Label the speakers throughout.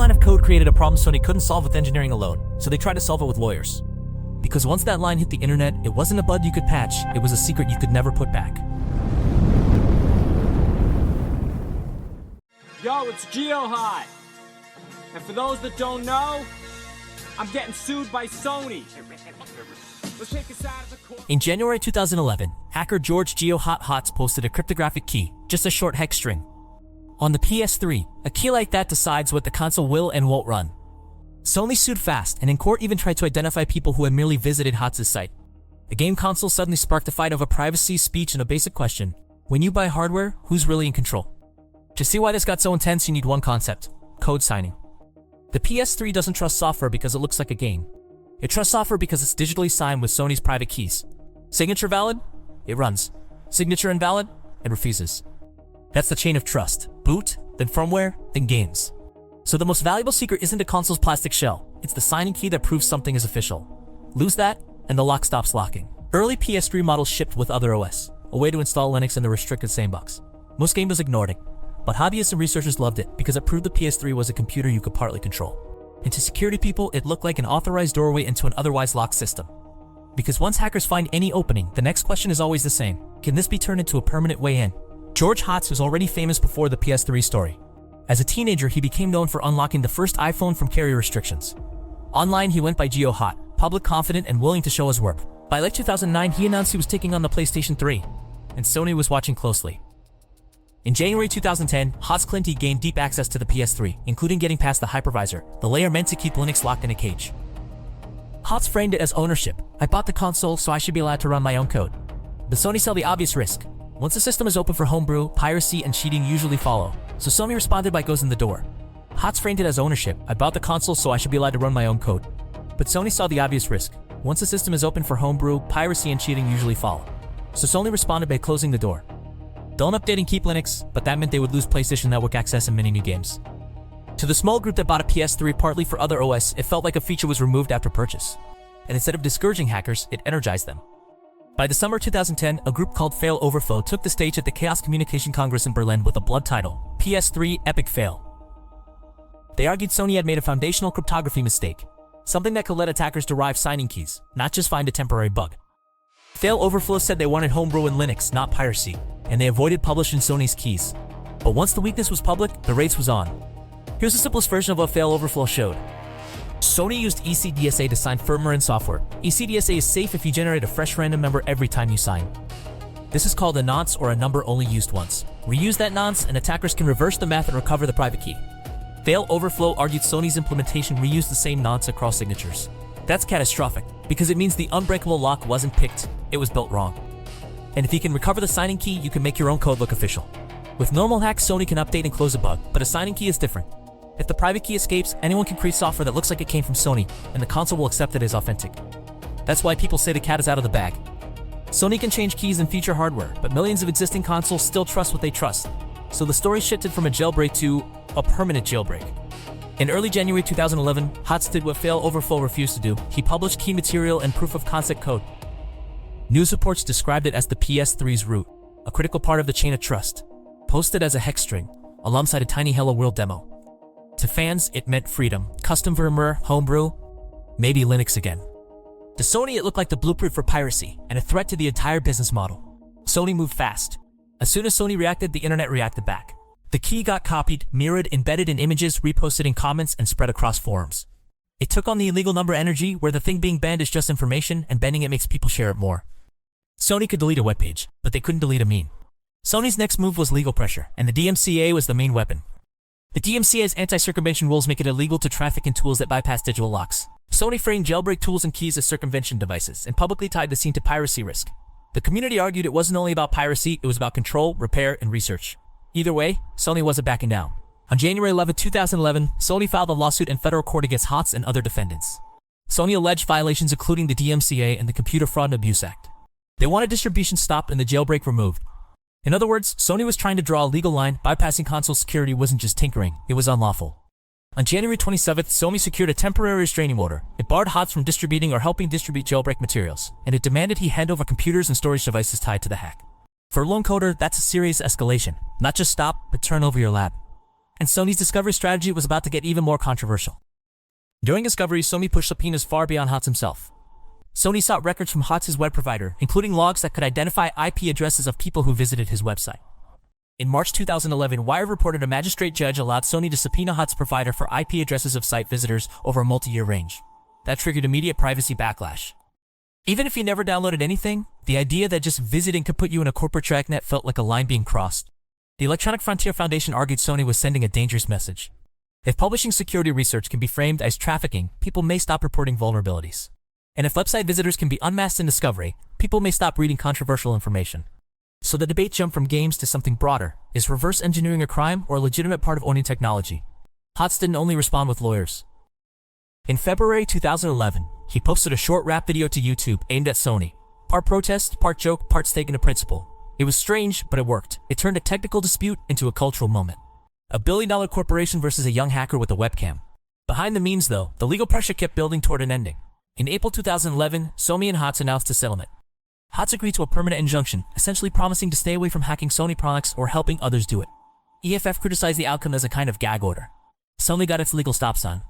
Speaker 1: line of code created a problem Sony couldn't solve with engineering alone, so they tried to solve it with lawyers. Because once that line hit the internet, it wasn't a bug you could patch, it was a secret you could never put back.
Speaker 2: Yo, it's GeoHot! And for those that don't know, I'm getting sued by Sony. Let's take this out of the court.
Speaker 1: In January 2011, hacker George GeoHot Hotz posted a cryptographic key, just a short hex string. On the PS3, a key like that decides what the console will and won't run. Sony sued fast, and in court even tried to identify people who had merely visited Hotz's site. The game console suddenly sparked a fight over privacy, speech, and a basic question: when you buy hardware, who's really in control? To see why this got so intense, you need one concept: code signing. The PS3 doesn't trust software because it looks like a game. It trusts software because it's digitally signed with Sony's private keys. Signature valid? It runs. Signature invalid? It refuses. That's the chain of trust. Boot, then firmware, then games. So the most valuable secret isn't a console's plastic shell. It's the signing key that proves something is official. Lose that, and the lock stops locking. Early PS3 models shipped with other OS, a way to install Linux in the restricted sandbox. Most gamers ignored it, but hobbyists and researchers loved it because it proved the PS3 was a computer you could partly control. And to security people, it looked like an authorized doorway into an otherwise locked system. Because once hackers find any opening, the next question is always the same: can this be turned into a permanent way in? George Hotz was already famous before the PS3 story. As a teenager, he became known for unlocking the first iPhone from carrier restrictions. Online, he went by GeoHot, public, confident, and willing to show his work. By late 2009, he announced he was taking on the PlayStation 3, and Sony was watching closely. In January 2010, Hotz claimed he gained deep access to the PS3, including getting past the hypervisor, the layer meant to keep Linux locked in a cage. Hotz framed it as ownership. I bought the console, so I should be allowed to run my own code. But Sony saw the obvious risk. Once the system is open for homebrew, piracy and cheating usually follow, so Sony responded by closing the door. Hotz framed it as ownership. I bought the console, so I should be allowed to run my own code. But Sony saw the obvious risk. Once the system is open for homebrew, piracy and cheating usually follow, so Sony responded by closing the door. Don't update and keep Linux, but that meant they would lose PlayStation Network access and many new games. To the small group that bought a PS3 partly for other OS, it felt like a feature was removed after purchase. And instead of discouraging hackers, it energized them. By the summer 2010, a group called Fail Overflow took the stage at the Chaos Communication Congress in Berlin with a blood title: PS3 Epic Fail. They argued Sony had made a foundational cryptography mistake, something that could let attackers derive signing keys, not just find a temporary bug. Fail Overflow said they wanted homebrew in Linux, not piracy, and they avoided publishing Sony's keys. But once the weakness was public, the race was on. Here's the simplest version of what Fail Overflow showed. Sony used ECDSA to sign firmware and software. ECDSA is safe if you generate a fresh random number every time you sign. This is called a nonce, or a number only used once. Reuse that nonce, and attackers can reverse the math and recover the private key. Fail Overflow argued Sony's implementation reused the same nonce across signatures. That's catastrophic, because it means the unbreakable lock wasn't picked, it was built wrong. And if you can recover the signing key, you can make your own code look official. With normal hacks, Sony can update and close a bug, but a signing key is different. If the private key escapes, anyone can create software that looks like it came from Sony, and the console will accept it as authentic. That's why people say the cat is out of the bag. Sony can change keys and feature hardware, but millions of existing consoles still trust what they trust. So the story shifted from a jailbreak to a permanent jailbreak. In early January 2011, Hotz did what Fail Overflow refused to do. He published key material and proof of concept code. News reports described it as the PS3's root, a critical part of the chain of trust, posted as a hex string, alongside a tiny Hello World demo. To fans, it meant freedom, custom firmware, homebrew, maybe Linux again. To Sony, it looked like the blueprint for piracy and a threat to the entire business model. Sony moved fast. As soon as Sony reacted, the internet reacted back. The key got copied, mirrored, embedded in images, reposted in comments, and spread across forums. It took on the illegal number energy, where the thing being banned is just information, and banning it makes people share it more. Sony could delete a webpage, but they couldn't delete a meme. Sony's next move was legal pressure, and the DMCA was the main weapon. The DMCA's anti-circumvention rules make it illegal to traffic in tools that bypass digital locks. Sony framed jailbreak tools and keys as circumvention devices, and publicly tied the scene to piracy risk. The community argued it wasn't only about piracy, it was about control, repair, and research. Either way, Sony wasn't backing down. On January 11, 2011, Sony filed a lawsuit in federal court against Hotz and other defendants. Sony alleged violations including the DMCA and the Computer Fraud and Abuse Act. They wanted distribution stopped and the jailbreak removed. In other words, Sony was trying to draw a legal line. Bypassing console security wasn't just tinkering, it was unlawful. On January 27th, Sony secured a temporary restraining order. It barred Hotz from distributing or helping distribute jailbreak materials, and it demanded he hand over computers and storage devices tied to the hack. For a lone coder, that's a serious escalation. Not just stop, but turn over your lab. and Sony's discovery strategy was about to get even more controversial. During discovery, Sony pushed subpoenas far beyond Hotz himself. Sony sought records from Hotz's web provider, including logs that could identify IP addresses of people who visited his website. In March 2011, Wired reported a magistrate judge allowed Sony to subpoena Hotz's provider for IP addresses of site visitors over a multi-year range. That triggered immediate privacy backlash. Even if you never downloaded anything, the idea that just visiting could put you in a corporate dragnet felt like a line being crossed. The Electronic Frontier Foundation argued Sony was sending a dangerous message. If publishing security research can be framed as trafficking, people may stop reporting vulnerabilities. And if website visitors can be unmasked in discovery, people may stop reading controversial information. So the debate jumped from games to something broader. Is reverse engineering a crime or a legitimate part of owning technology? Hotz didn't only respond with lawyers. In February 2011, he posted a short rap video to YouTube aimed at Sony. Part protest, part joke, part stake in the principle. It was strange, but it worked. It turned a technical dispute into a cultural moment. A billion-dollar corporation versus a young hacker with a webcam. Behind the memes, though, the legal pressure kept building toward an ending. In April 2011, Sony and Hotz announced a settlement. Hotz agreed to a permanent injunction, essentially promising to stay away from hacking Sony products or helping others do it. EFF criticized the outcome as a kind of gag order. Sony got its legal stop sign.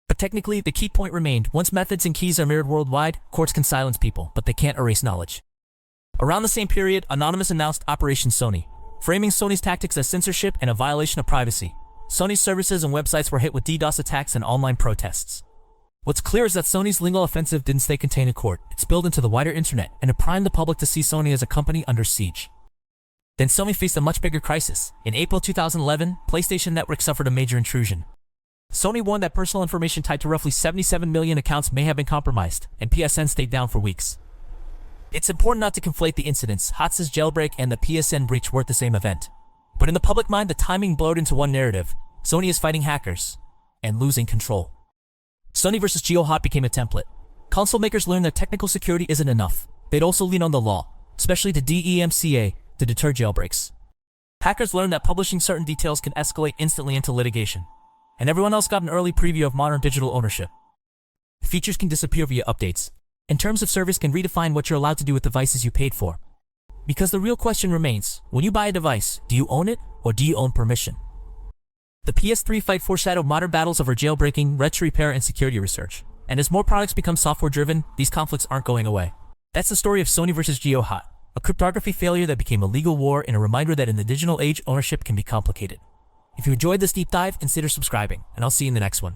Speaker 1: But technically, the key point remained: once methods and keys are mirrored worldwide, courts can silence people, but they can't erase knowledge. Around the same period, Anonymous announced Operation Sony, framing Sony's tactics as censorship and a violation of privacy. Sony's services and websites were hit with DDoS attacks and online protests. What's clear is that Sony's legal offensive didn't stay contained in court. It spilled into the wider internet, and it primed the public to see Sony as a company under siege. Then Sony faced a much bigger crisis. In April 2011, PlayStation Network suffered a major intrusion. Sony warned that personal information tied to roughly 77 million accounts may have been compromised, and PSN stayed down for weeks. It's important not to conflate the incidents. Hotz's Jailbreak and the PSN breach weren't the same event. But in the public mind, the timing blurred into one narrative. Sony is fighting hackers and losing control. Sony versus GeoHot became a template. Console makers learned that technical security isn't enough. They'd also lean on the law, especially the DMCA, to deter jailbreaks. Hackers learned that publishing certain details can escalate instantly into litigation. And everyone else got an early preview of modern digital ownership. Features can disappear via updates, and terms of service can redefine what you're allowed to do with devices you paid for. Because the real question remains, when you buy a device, do you own it or do you own permission? The PS3 fight foreshadowed modern battles over jailbreaking, retro repair, and security research. And as more products become software-driven, these conflicts aren't going away. That's the story of Sony versus GeoHot, a cryptography failure that became a legal war and a reminder that in the digital age, ownership can be complicated. If you enjoyed this deep dive, consider subscribing, and I'll see you in the next one.